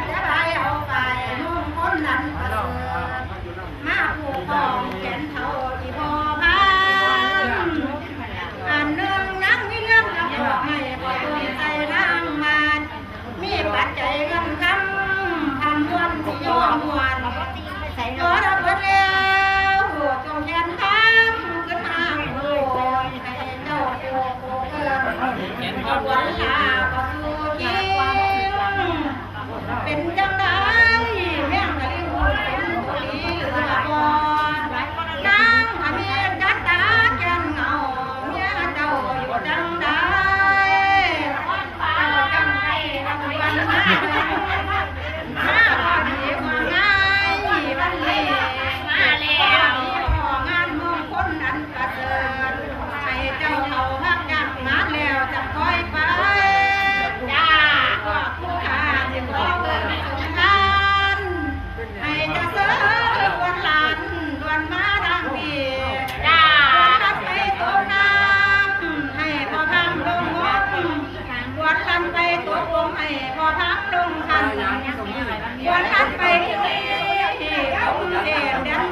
จะไปเอาไปนุ่งคนนั้นประเสริฐมาผูกคอแขนเท่าที่พอพันอันหนึ่งนักมีเรื่องจะบอกให้พอตัวใจทางมันมีปัจจัยเงินคำทำวันที่ยอมวันก็รับเบิดแล้วจงยันทำขึ้นมาโอ้ยให้เจ้าโอ้โหเกินเอาวันลาก็สู่จริงเป็นจังได้แม่งกะลิหูเป็นบุรีเหลือบอนางพะเมียจัดตาแก้มเงาเมียเจ้าอยู่จังได้จังได้รางวัลมาพอดีว่าง่ายวันนี้มาแล้วงานมงคลอันประเสริฐให้เจ้าเขาพักจากงานแล้วจะคอยไปจ้าก็ผู้ค้าจะขอเงินสงการให้จะเสริมวันหลานดวนมาทางพี่จ้าวันไปตกน้ำให้พอพังลงงบวันลันไปตกลงให้พอพังลงคันวันลันไปที่เอาเทพเด่น